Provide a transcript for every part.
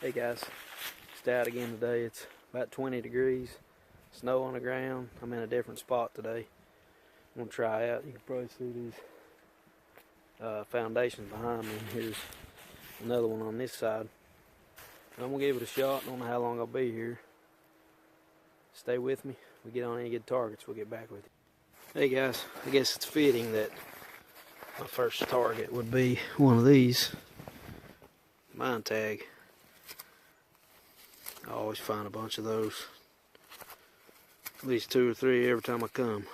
Hey guys, just out again today. It's about 20 degrees, snow on the ground. I'm in a different spot today. I'm gonna try out. You can probably see these foundations behind me. Here's another one on this side. I'm gonna give it a shot. I don't know how long I'll be here. Stay with me. We get on any good targets, we'll get back with you. Hey guys, I guess it's fitting that my first target would be one of these. Mine tag. I always find a bunch of those. At least 2 or 3 every time I come.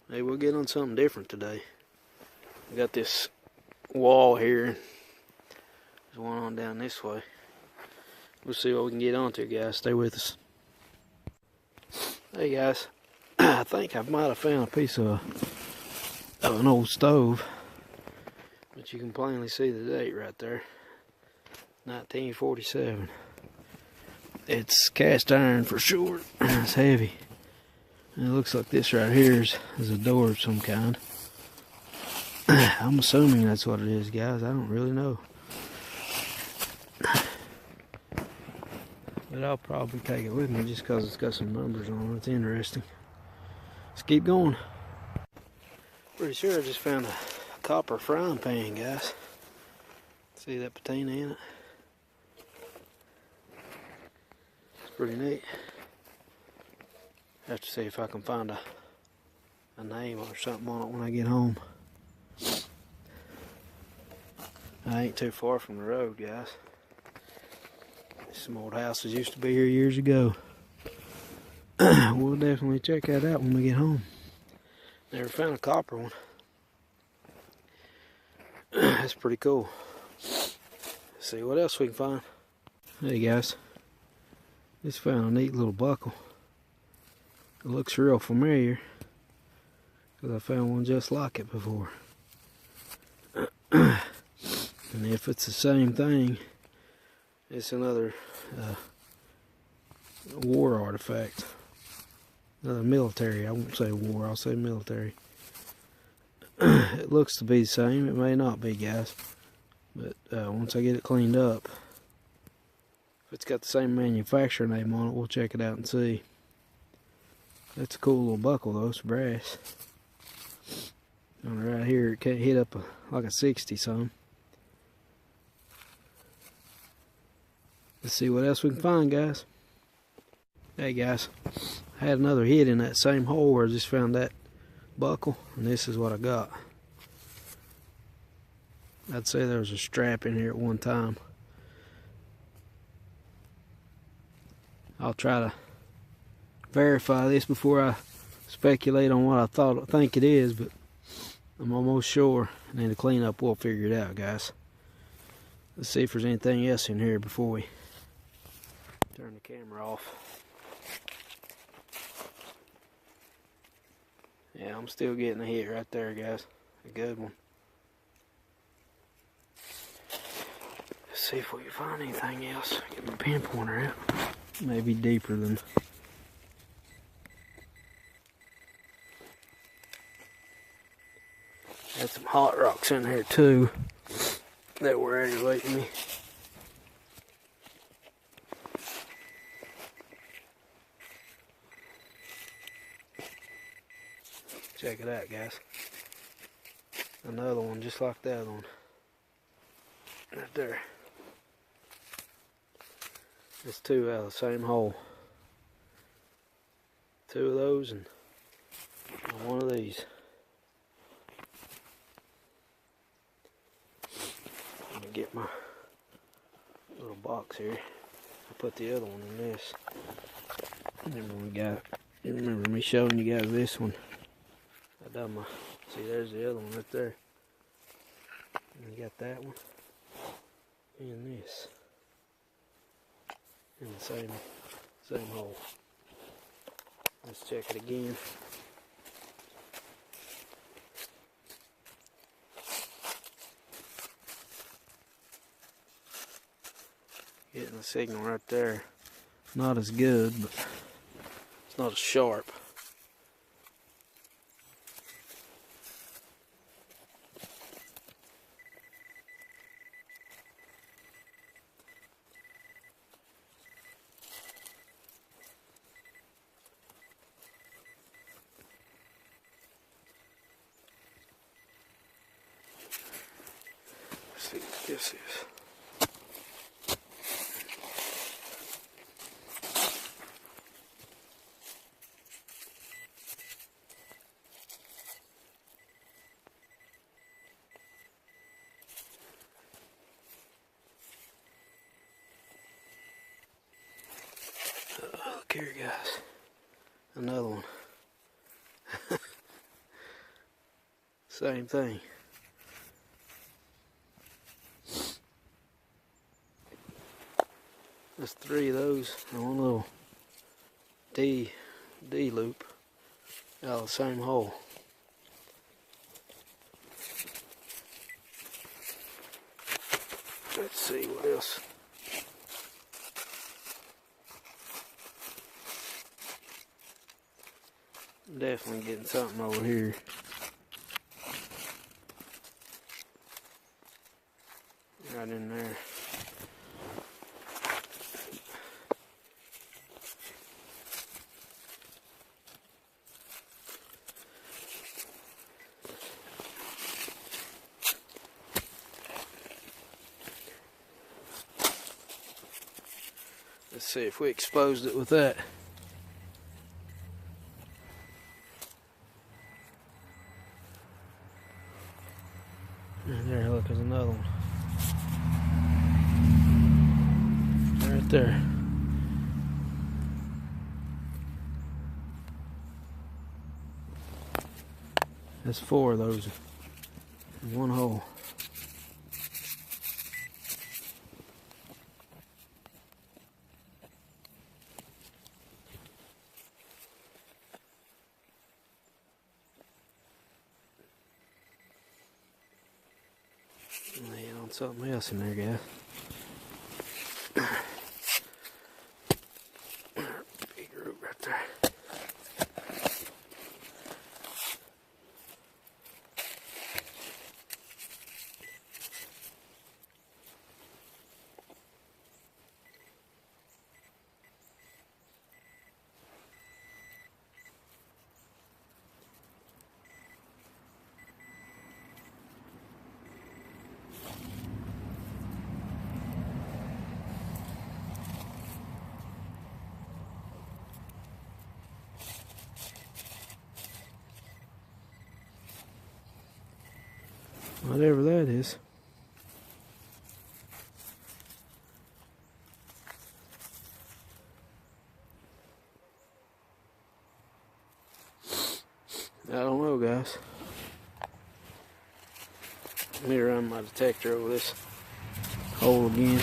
Hey, we'll get on something different today. We got this wall here. There's one on down this way. We'll see what we can get onto, guys. Stay with us. Hey guys, I think I might have found a piece of an old stove. But you can plainly see the date right there. 1947. It's cast iron for sure. It's heavy. And it looks like this right here is a door of some kind. I'm assuming that's what it is, guys. I don't really know. But I'll probably take it with me just because it's got some numbers on it. It's interesting. Let's keep going. Pretty sure I just found a copper frying pan, guys. See that patina in it? It's pretty neat. Have to see if I can find a name or something on it when I get home. I ain't too far from the road, guys. Some old houses used to be here years ago. We'll definitely check that out when we get home. Never found a copper one. That's pretty cool. Let's see what else we can find. Hey guys, just found a neat little buckle. It looks real familiar because I found one just like it before. And if it's the same thing, it's another war artifact. Another military. I won't say war, I'll say military. It looks to be the same. It may not be, guys. But once I get it cleaned up, if it's got the same manufacturer name on it, we'll check it out and see. That's a cool little buckle though. It's brass. And right here, it can't hit up like a 60 some. Let's see what else we can find, guys. Hey guys, I had another hit in that same hole where I just found that buckle, and this is what I got. I'd say there was a strap in here at one time. I'll try to verify this before I speculate on what I think it is, but I'm almost sure. And then the cleanup, we'll figure it out, guys. Let's see if there's anything else in here before we turn the camera off. Yeah, I'm still getting a hit right there, guys. A good one. Let's see if we can find anything else. Get my pinpointer out. Maybe deeper than. Had some hot rocks in here too that were aggravating me. Check it out, guys. Another one just like that other one. Right there. It's 2 out of the same hole. 2 of those and one of these. Let me get my little box here. I'll put the other one in this. Remember me showing you guys this one. I done my, see there's the other one right there. And you got that one. And this. In the same hole. Let's check it again. Getting the signal right there. Not as good, but it's not as sharp. this is. Look here, guys. Another one. Same thing. There's 3 of those in one little D loop out of the same hole. Let's see what else. Definitely getting something over here. Right in there. Let's see if we exposed it with that. And there, look, there's another one. Right there. That's 4 of those in one hole. Lay on something else in there, guys. Big root right there. Whatever that is. I don't know, guys. Let me run my detector over this hole again.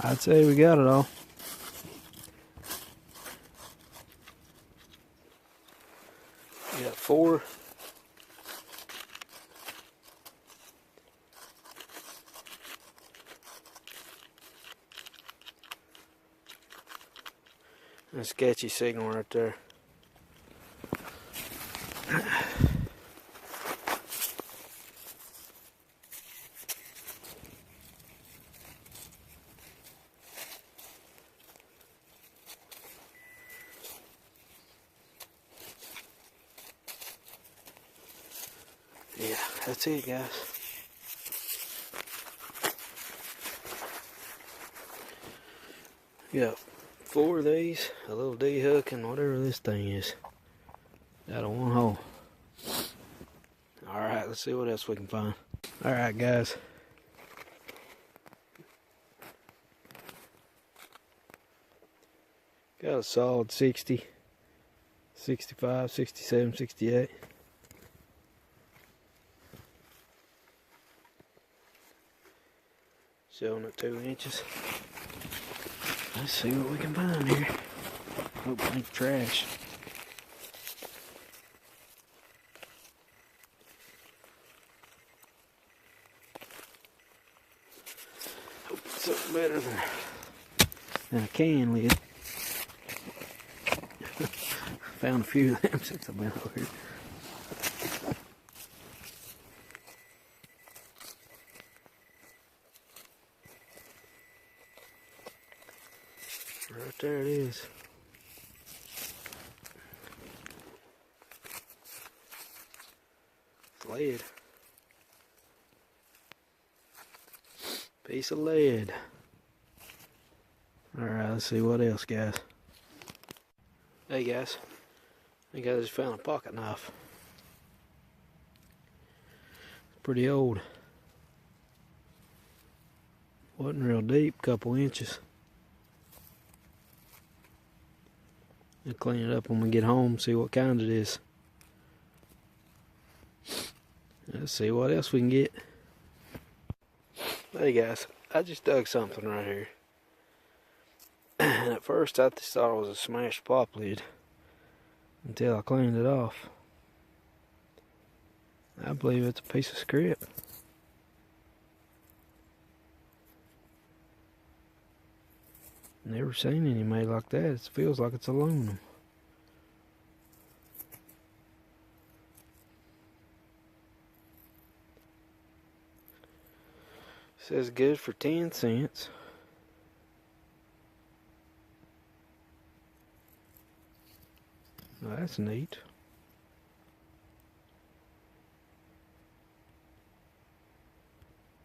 I'd say we got it all. We got 4. A sketchy signal right there. Yeah, that's it, guys. Got 4 of these, a little D hook, and whatever this thing is. Out of one hole. Alright, let's see what else we can find. Alright, guys. Got a solid 60, 65, 67, 68. Showing at 2 inches. Let's see what we can find here. Oh, plenty trash. Hope it's something better than a can lid. Found a few of them since I've been over here. Right there it is. Lead. Piece of lead. Alright, let's see what else, guys. Hey guys, I think I just found a pocket knife. It's pretty old. Wasn't real deep, couple inches. I'll clean it up when we get home, see what kind it is. Let's see what else we can get. Hey guys, I just dug something right here. And at first I just thought it was a smashed pop lid until I cleaned it off. I believe it's a piece of script. Never seen any made like that. It feels like it's aluminum. Says good for 10 cents. Well, that's neat.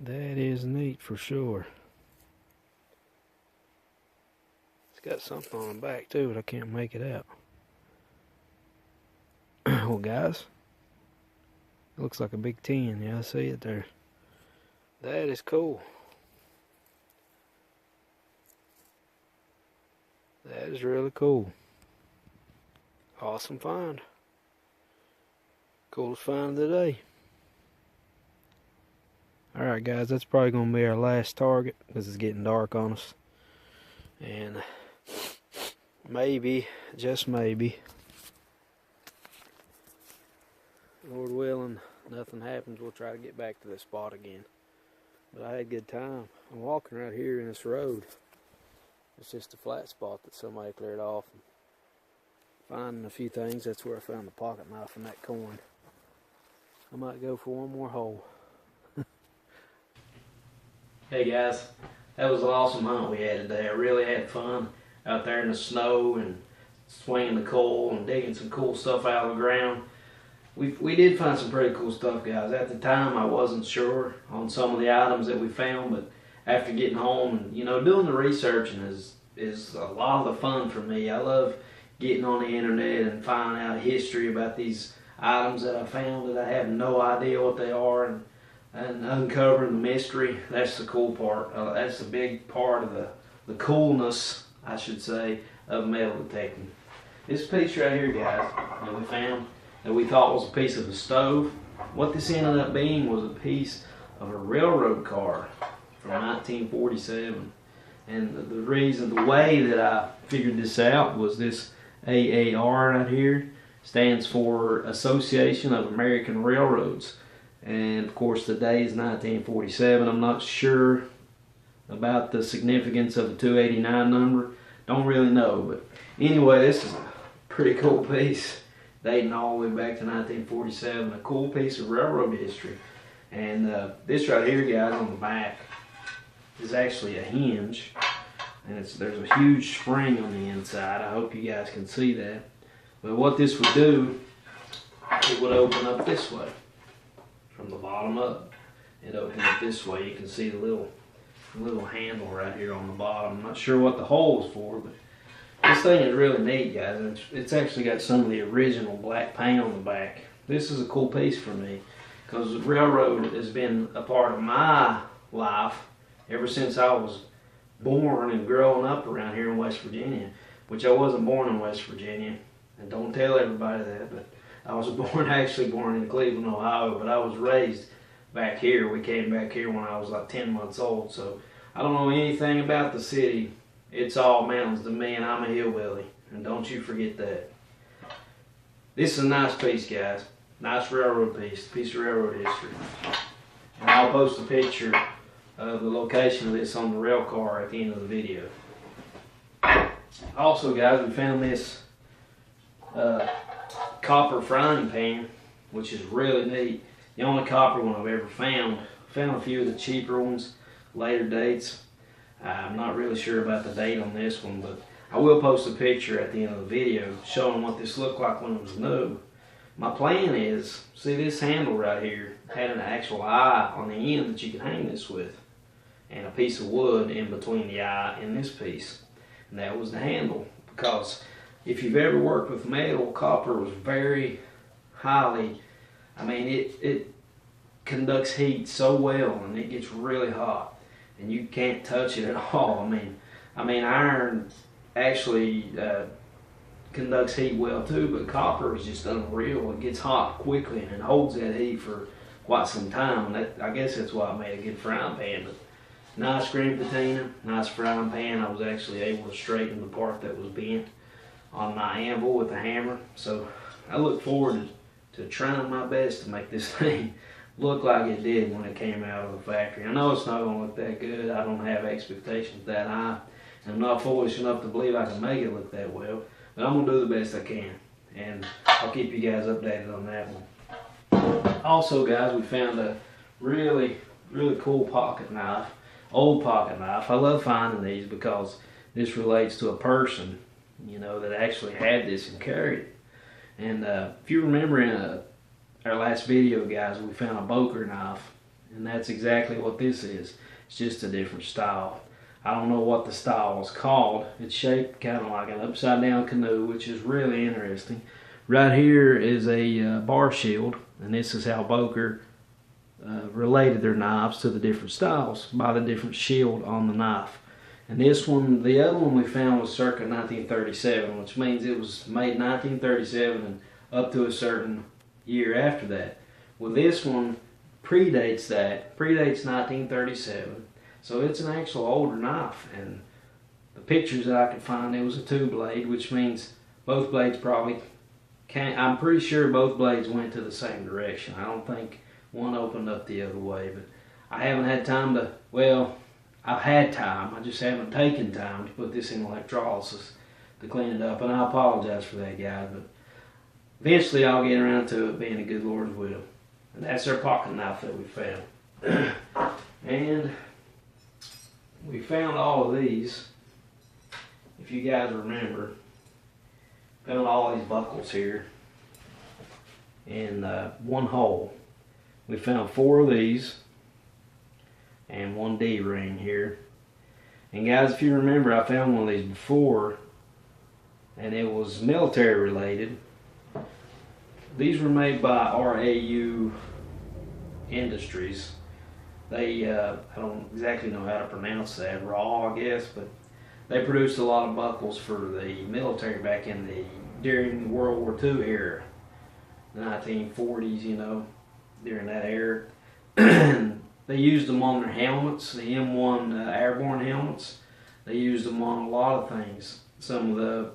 That is neat for sure. It's got something on the back too, but I can't make it out. Well guys, it looks like a big 10. Yeah, I see it there. That is cool. That is really cool. Awesome find. Coolest find of the day. Alright guys, that's probably going to be our last target because it's getting dark on us. And maybe, just maybe, Lord willing, nothing happens, we'll try to get back to this spot again. But I had a good time. I'm walking right here in this road. It's just a flat spot that somebody cleared off. And finding a few things. That's where I found the pocket knife and that coin. I might go for one more hole. Hey guys, that was an awesome hunt we had today. I really had fun out there in the snow and swinging the coal and digging some cool stuff out of the ground. We did find some pretty cool stuff, guys. At the time, I wasn't sure on some of the items that we found, but after getting home and doing the researching is a lot of the fun for me. I love getting on the internet and finding out history about these items that I found that I have no idea what they are, and uncovering the mystery. That's the cool part. That's the big part of the coolness, I should say, of metal detecting. This piece right here, guys, that we found, that we thought was a piece of a stove. What this ended up being was a piece of a railroad car from 1947. And the way that I figured this out was this AAR right here stands for Association of American Railroads. And of course the day is 1947. I'm not sure about the significance of the 289 number. Don't really know, but anyway, this is a pretty cool piece dating all the way back to 1947. A cool piece of railroad history. And this right here, guys, on the back is actually a hinge, and there's a huge spring on the inside. I hope you guys can see that. But what this would do, it would open up this way from the bottom up. It opened up this way. You can see the little handle right here on the bottom. I'm not sure what the hole is for, but this thing is really neat, guys. It's actually got some of the original black paint on the back. This is a cool piece for me because the railroad has been a part of my life ever since I was born and growing up around here in West Virginia, which I wasn't born in West Virginia, and don't tell everybody that, but I was actually born in Cleveland, Ohio, but I was raised back here. We came back here when I was like 10 months old, so I don't know anything about the city. It's all mountains to me, and I'm a hillbilly, and don't you forget that. This is a nice piece, guys. Nice railroad piece of railroad history. And I'll post a picture of the location of this on the rail car at the end of the video. Also, guys, we found this copper frying pan, which is really neat. The only copper one I've ever found. Found a few of the cheaper ones, later dates. I'm not really sure about the date on this one, but I will post a picture at the end of the video showing what this looked like when it was new. My plan is, see this handle right here had an actual eye on the end that you can hang this with, and a piece of wood in between the eye and this piece. And that was the handle, because if you've ever worked with metal, copper was very highly, I mean, it conducts heat so well, and it gets really hot, and you can't touch it at all. I mean, iron actually conducts heat well too, but copper is just unreal. It gets hot quickly, and it holds that heat for quite some time. And I guess that's why I made a good frying pan. But nice green patina, nice frying pan. I was actually able to straighten the part that was bent on my anvil with a hammer. So I look forward to trying my best to make this thing look like it did when it came out of the factory. I know it's not going to look that good. I don't have expectations that high. And I'm not foolish enough to believe I can make it look that well. But I'm going to do the best I can. And I'll keep you guys updated on that one. Also, guys, we found a really, really cool pocket knife. Old pocket knife. I love finding these because this relates to a person, you know, that actually had this and carried it. And if you remember in our last video, guys, we found a Boker knife, and that's exactly what this is. It's just a different style. I don't know what the style is called. It's shaped kind of like an upside down canoe, which is really interesting. Right here is a bar shield, and this is how Boker related their knives to the different styles by the different shield on the knife. And this one, the other one we found was circa 1937, which means it was made 1937 and up to a certain year after that. Well, this one predates that, predates 1937, so it's an actual older knife. And the pictures that I could find, it was a two blade, which means both blades probably can't, I'm pretty sure both blades went to the same direction. I don't think one opened up the other way, but I haven't had time to, well, I've had time, I just haven't taken time to put this in electrolysis to clean it up, and I apologize for that, guys, but eventually I'll get around to it being a good Lord's will. And that's our pocket knife that we found. And we found all of these, if you guys remember, found all these buckles here in one hole. We found 4 of these and 1 D-ring here. And guys, if you remember, I found one of these before, and it was military related. These were made by RAU Industries. They, I don't exactly know how to pronounce that, RAW I guess, but they produced a lot of buckles for the military back in during the World War II era, the 1940s, you know, during that era. They used them on their helmets, the M1 airborne helmets. They used them on a lot of things. Some of the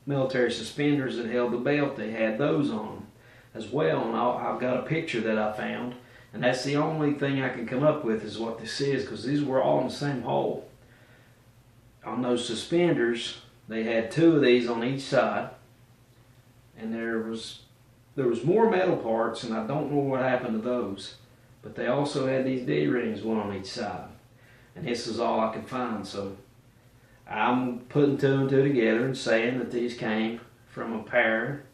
military suspenders that held the belt, they had those on them as well. And I've got a picture that I found, and that's the only thing I can come up with is what this is, because these were all in the same hole. On those suspenders, they had 2 of these on each side, and there was more metal parts, and I don't know what happened to those. But they also had these D-rings, one on each side. And this is all I could find, so I'm putting 2 and 2 together and saying that these came from a pair.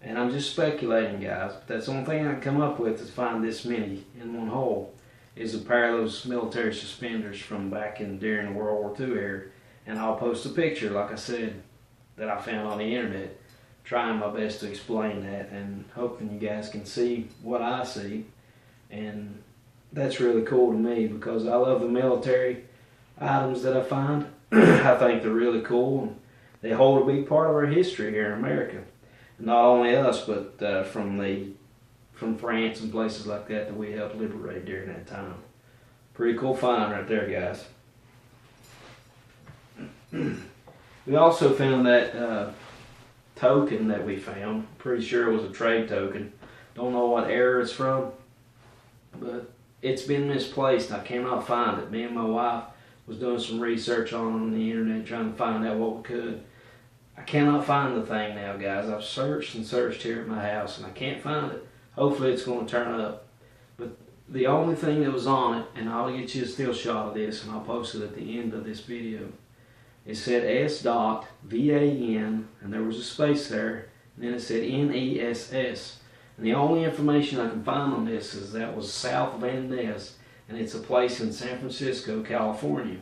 And I'm just speculating, guys, but that's the only thing I can come up with to find this many in one hole, is a pair of those military suspenders from back during the World War II era. And I'll post a picture, like I said, that I found on the internet, trying my best to explain that and hoping you guys can see what I see. And that's really cool to me because I love the military items that I find. I think they're really cool, and they hold a big part of our history here in America. Not only us, but from France and places like that we helped liberate during that time. Pretty cool find right there, guys. We also found that token that we found. Pretty sure it was a trade token. Don't know what era it's from, but it's been misplaced. I cannot find it. Me and my wife was doing some research on the internet trying to find out what we could. I cannot find the thing now, guys. I've searched and searched here at my house and I can't find it. Hopefully it's going to turn up. But the only thing that was on it, and I'll get you a still shot of this and I'll post it at the end of this video, it said S.VAN, and there was a space there, and then it said NESS. And the only information I can find on this is that was South Van Ness, and it's a place in San Francisco, California.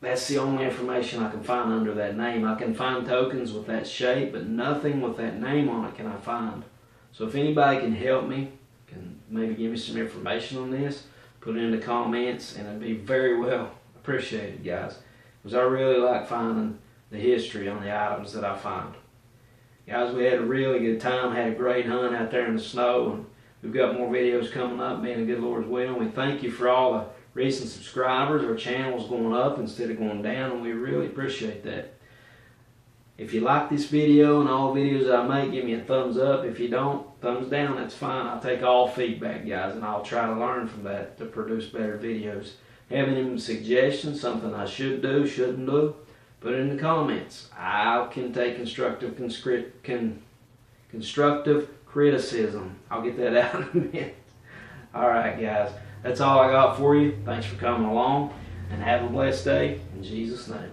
That's the only information I can find under that name. I can find tokens with that shape, but nothing with that name on it can I find. So if anybody can help me, can maybe give me some information on this, put it in the comments, and it'd be very well appreciated, guys. Because I really like finding the history on the items that I find. Guys, we had a really good time, had a great hunt out there in the snow, and we've got more videos coming up, being a good Lord's will. And we thank you for all the recent subscribers. Our channel's going up instead of going down, and we really appreciate that. If you like this video and all the videos I make, give me a thumbs up. If you don't, thumbs down, that's fine. I'll take all feedback, guys, and I'll try to learn from that to produce better videos. Have any suggestions, something I should do, shouldn't do, put it in the comments. I can take constructive criticism. I'll get that out in a minute. Alright, guys, that's all I got for you. Thanks for coming along, and have a blessed day in Jesus' name.